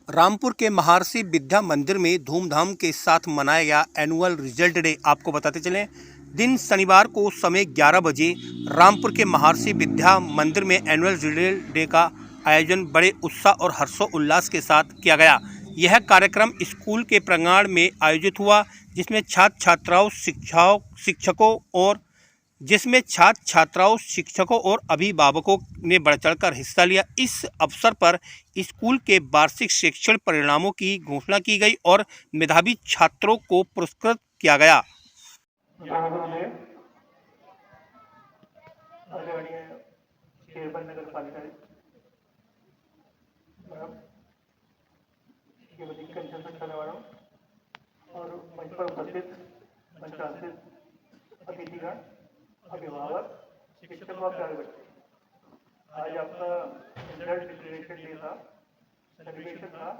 रामपुर के महर्षि विद्या मंदिर में धूमधाम के साथ मनाया गया एनुअल रिजल्ट डे। आपको बताते चलें, दिन शनिवार को समय 11 बजे रामपुर के महर्षि विद्या मंदिर में एनुअल रिजल्ट डे का आयोजन बड़े उत्साह और हर्षोल्लास के साथ किया गया। यह कार्यक्रम स्कूल के प्रांगण में आयोजित हुआ, जिसमें छात्र छात्राओं, शिक्षकों और अभिभावकों ने बढ़ चढ़कर हिस्सा लिया। इस अवसर पर स्कूल के वार्षिक शैक्षणिक परिणामों की घोषणा की गई और मेधावी छात्रों को पुरस्कृत किया गया। और मंच पर उपस्थित पंचायत अतिथिगण, अभिभावक, शिक्षक और प्यारे बच्चे, आज आपका रिजल्ट डिक्लेरेशन डे था, सेलिब्रेशन था।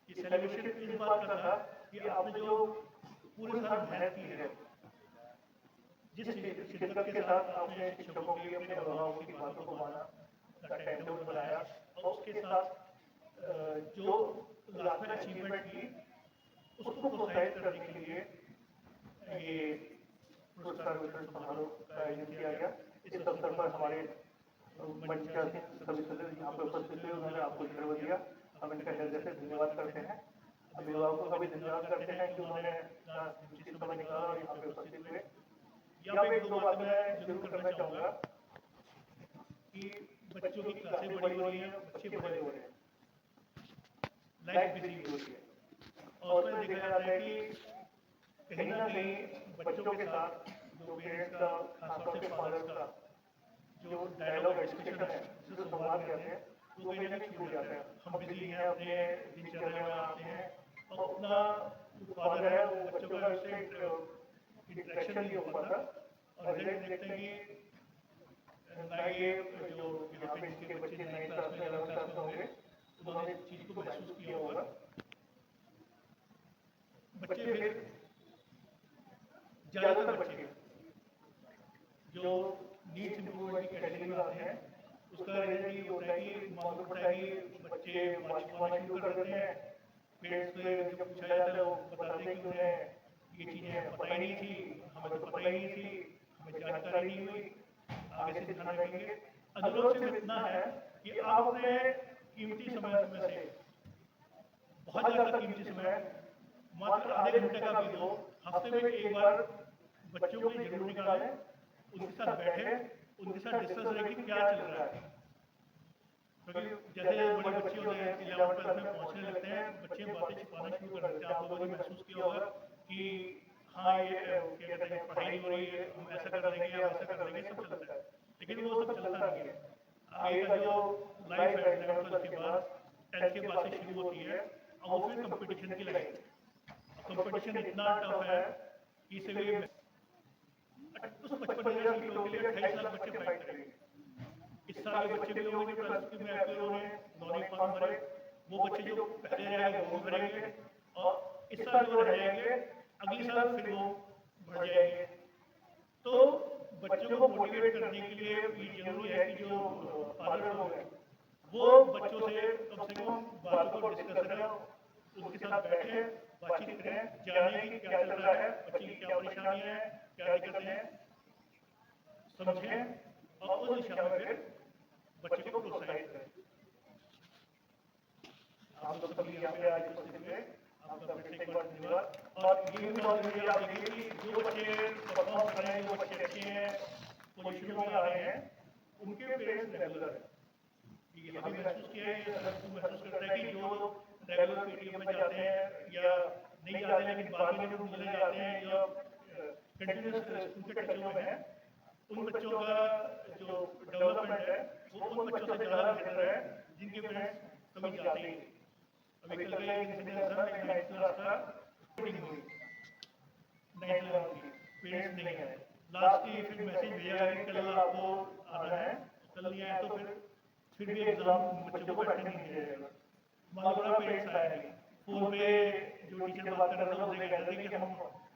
ये सेलिब्रेशन इस बात का था कि आपने जो पूरे साल मेहनत की है, जिस शिद्दत के साथ आपने शिक्षकों की, अपने अभिभावकों की बातों को माना, टाइम टेबल बनाया और उसके साथ जो लास्ट में अचीवमेंट की उसको प्रोत्साहित करने के लिए ये पुरस्कार वितरण समारोह का आयोजन किया गया। इस अवसर पर हमारे मंच के सभी सदस्य यहाँ पर उपस्थित हुए, उन्होंने आपको जरूर दिया। हम इनका हृदय से धन्यवाद करते हैं। अभिभावकों का भी धन्यवाद करते हैं कि उन्होंने उचित समय निकाला और यहाँ पे उपस्थित हुए। यहाँ पे एक दो बातें मैं जरूर करना चाहूँगा कि बच्चों की क्लासें बड़ी हो रही हैं, बच्चे बड़े हो रहे हैं, लाइफ बिजी हो रही है और उसमें देखा जाता है कि कहीं ना कहीं बच्चों के साथ जो पेरेंट्स का, खासतौर से फादर्स का जो डायलॉग डिस्कशन है, जो संवाद करते हैं, वो कहीं ना कहीं छूट जाता है। हम बिजी हैं, अपने दिनचर्या में आते हैं और अपना जो फादर है वो बच्चों का उससे इंटरेक्शन नहीं हो पाता और रिजल्ट देखते हैं कि ना ये जो यहाँ पे इनके बच्चे 9th क्लास में 11th क्लास में होंगे, उन्होंने इस चीज़ को महसूस किया होगा। बच्चे फिर ज़्यादातर बच्चे जो नीड्स इम्प्रूवमेंट की कैटेगरी में आते हैं, उसका रिजल्ट ये होता है कि मालूम पड़ता है कि बच्चे बात छुपाना शुरू कर देते हैं। पेरेंट्स से जब पूछा जाता है वो बताते हैं कि उन्हें ये चीज़ें पता ही नहीं थी, हमें तो पता ही नहीं थी, हमें जानकारी नहीं हुई, आगे से ध्यान रखेंगे। अनुरोध सिर्फ इतना है कि आप अपने कीमती समय से बहुत ज़्यादा कीमती समय, मात्र आधे घंटे का भी हो, हफ्ते में एक बार बच्चों के लिए जरूर निकालें, उनके साथ बैठे, उनके साथ डिस्कस करें कि क्या चल रहा है। क्योंकि जैसे बड़े बच्चे होते हैं 11th क्लास में पहुंचने लगते हैं, बच्चे बातें छिपाना शुरू कर देते हैं। आप लोगों ने महसूस किया होगा कि हाँ ये क्या कहते हैं, पढ़ाई नहीं हो रही है, हम ऐसा कर देंगे या वैसा कर देंगे, सब चलता है, लेकिन वो सब चलता नहीं है। आगे का जो लाइफ है 11th क्लास के बाद, 10th के बाद से शुरू होती है और वो फिर कंपटीशन की लाइफ। कंपटीशन इतना टफ है कि इसलिए उस 55,000 सीटों के लिए 28 लाख बच्चे फाइट करेंगे। इस साल के बच्चे भी होंगे जो प्लस 2 में आते हुए नॉन फॉर्म भरे, वो बच्चे जो पहले रह गए वो भी भरेंगे और इस साल जो रह जाएंगे अगले साल फिर वो बढ़ जाएंगे। तो बच्चों को मोटिवेट करने के लिए ये जरूरी है कि जो फादर लोग हैं वो बच्चों से कम बातों को डिस्कस करें, उनके साथ बैठे बातचीत करें, जाने कि क्या चल रहा है, बच्चे की क्या परेशानी है, क्या दिक्कतें हैं, समझें और उस दिशा में फिर बच्चे को प्रोत्साहित करें। आप लोग सभी यहाँ पे आज उपस्थित हुए, आपका फिर से एक बार धन्यवाद। और ये भी बात मुझे आप देखिए कि जो बच्चे परफॉर्म कर रहे हैं, जो बच्चे अच्छे हैं, पोजिशन में आ रहे हैं, उनके पेरेंट्स रेगुलर हैं। ये हमें महसूस किया है, ये सब महसूस करता है कि जो रेगुलर पीटीएम में जाते हैं या नहीं जाते हैं लेकिन बाद में जब मिलने जाते हैं या कंटिन्यूस उनके टचों में है, उन बच्चों का जो डेवलपमेंट है वो उन बच्चों से ज़्यादा बेहतर है जिनके पेरेंट्स कभी जाते ही नहीं। अभी कल का एक इंसिडेंट था, एक 9th क्लास का मीटिंग हुई, 9th क्लास की पेरेंट्स नहीं आए, लास्ट की फिर मैसेज भेजा है कि कल आपको आना है, कल नहीं आए तो फिर भी एग्जाम बच्चों को बैठने नहीं दिया जाएगा। मालूम पड़ा पेरेंट्स आया नहीं, फोन पे जो टीचर बात कर रहे थे उनसे कहते थे कि हम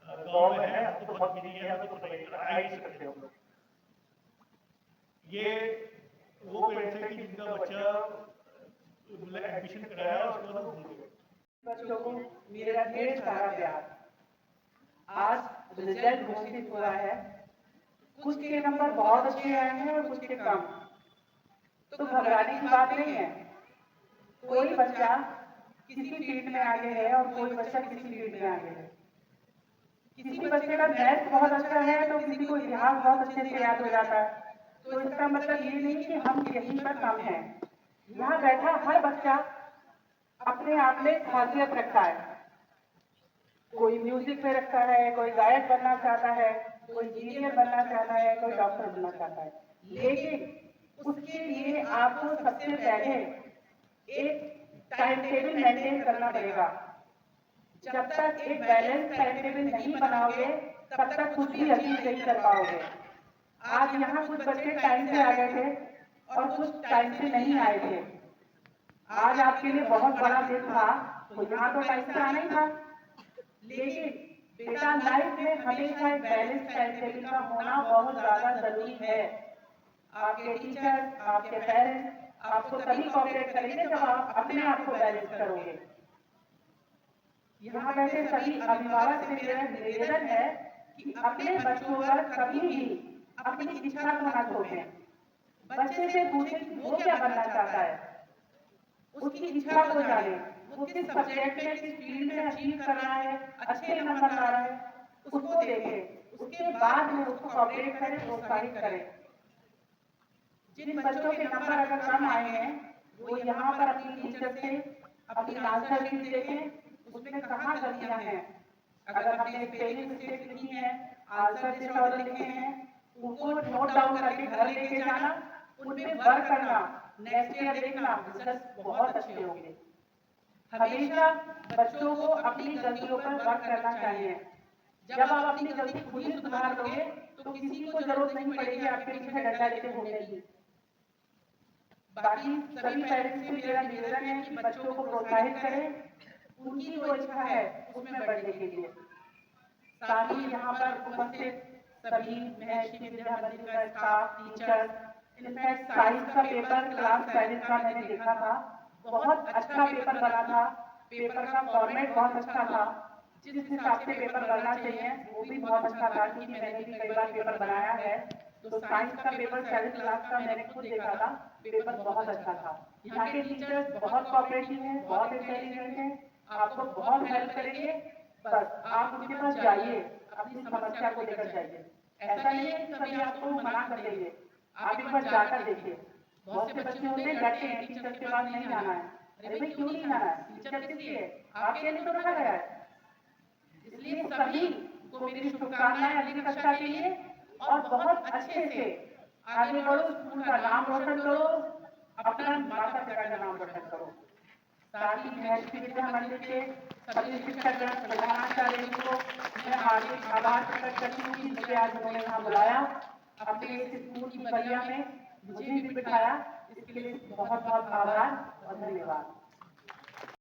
गाँव में हैं, हम तो बहुत बिजी हैं, हमें तो पता ही आ ही नहीं सकते हम लोग। ये वो पेरेंट्स है कि जिनका बच्चा एडमिशन कराया उसके बाद वो भूल गए। बच्चों को मेरा ढेर सारा प्यार। आज रिजल्ट घोषित हुआ है, कुछ के नंबर बहुत अच्छे आए हैं और कुछ के कम, तो घबराने की बात नहीं है। कोई बच्चा किसी फील्ड में आगे है और कोई बच्चा किसी फील्ड में आगे है। किसी बच्चे का मैथ बहुत अच्छा है तो किसी को इतिहास बहुत अच्छे से याद हो जाता है। तो इसका मतलब ये नहीं कि हम यहीं पर कम हैं। यहाँ बैठा हर बच्चा अपने आप में खासियत रखता है। कोई म्यूजिक में रखता है, कोई गायक बनना चाहता है, कोई इंजीनियर बनना चाहता है, कोई डॉक्टर बनना चाहता है। लेकिन उसके लिए आपको सबसे पहले एक टाइम टेबल मेंटेन करना पड़ेगा। जब तक एक बैलेंस टाइम टेबल नहीं बनाओगे तब तक कुछ भी अचीव नहीं कर पाओगे। आज यहाँ कुछ बच्चे टाइम से आ गए थे और कुछ टाइम से नहीं आए थे। आज आपके लिए बहुत बड़ा दिन था, तो यहाँ तो टाइम से आना ही था। लेकिन बेटा लाइफ में हमेशा एक बैलेंस टाइम टेबल का होना बहुत ज्यादा जरूरी है। आपके टीचर, आपके पेरेंट्स आपको तभी कोऑपरेट करेंगे जब आप अपने आप को बैलेंस करोगे। यहाँ बैठे सभी अभिभावक से मेरा निवेदन है कि अपने बच्चों पर कभी भी अपनी इच्छा को न थोपें। बच्चे से पूछें कि वो क्या बनना चाहता है, उसकी इच्छा को जाने, वो किस सब्जेक्ट में, किस फील्ड में अचीव कर रहा है, अच्छे नंबर ला रहा है, उसको देखें। उसके बाद में उसको कोऑपरेट करें, प्रोत्साहित करें। जिन बच्चों के नंबर अगर कम आए हैं, वो यहाँ पर अपनी टीचर से अपनी आंसर शीट देखें, उसमें कहाँ गलतियां हैं। अगर हमने स्पेलिंग मिस्टेक लिखी है, आंसर डिसऑर्डर लिखे हैं, उनको नोट डाउन करके घर लेके जाना, उनमें वर्क करना, नेक्स्ट ईयर देखना रिजल्ट बहुत अच्छे होंगे। हमेशा बच्चों को अपनी गलतियों पर वर्क करना चाहिए। जब आप अपनी गलती खुद ही सुधार लोगे तो किसी को जरूरत नहीं पड़ेगी आपके पीछे डंडा लेके घूमने की। बाकी सभी पेरेंट्स से मेरा निवेदन है कि बच्चों को प्रोत्साहित करें, उनकी जो इच्छा है उसमें बढ़ने के लिए। साथ ही यहाँ पर उपस्थित सभी महर्षि विद्या मंदिर का स्टाफ, टीचर, इनफैक्ट साइंस का पेपर क्लास 7 का मैंने देखा था, बहुत अच्छा पेपर बना था। पेपर का फॉर्मेट बहुत अच्छा था, जिस हिसाब से पेपर बनना चाहिए वो भी बहुत अच्छा था, क्योंकि मैंने भी कई बार पेपर बनाया है। तो साइंस का पेपर 7 क्लास का मैंने खुद देखा था, पेपर बहुत अच्छा था। यहाँ के टीचर्स बहुत कोऑपरेटिव हैं, बहुत इंटेलिजेंट हैं, आपको बहुत हेल्प करेंगे। बस आप उनके पास जाइए, अपनी समस्या को लेकर जाइए। ऐसा नहीं है कि कभी आपको मना कर देंगे, आप एक बार जाकर देखिए। बहुत से बच्चे होते हैं डरते हैं, टीचर के पास नहीं जाना है। अरे भाई क्यों नहीं जाना है, टीचर किस लिए? आपके लिए तो रखा गया है। इसलिए सभी को मेरी शुभकामनाएं अगली कक्षा के लिए, और बहुत अच्छे से आगे बढ़ो, स्कूल का नाम रोशन करो, अपना माता पिता का नाम रोशन करो। साथ ही महर्षि विद्या मंदिर के सभी शिक्षकगण, प्रधानाचार्य जी को मैं हार्दिक आभार प्रकट करती हूँ कि मुझे आज उन्होंने यहाँ बुलाया, अपने इस स्कूल की बगिया में मुझे भी बिठाया। इसके लिए बहुत बहुत आभार और धन्यवाद।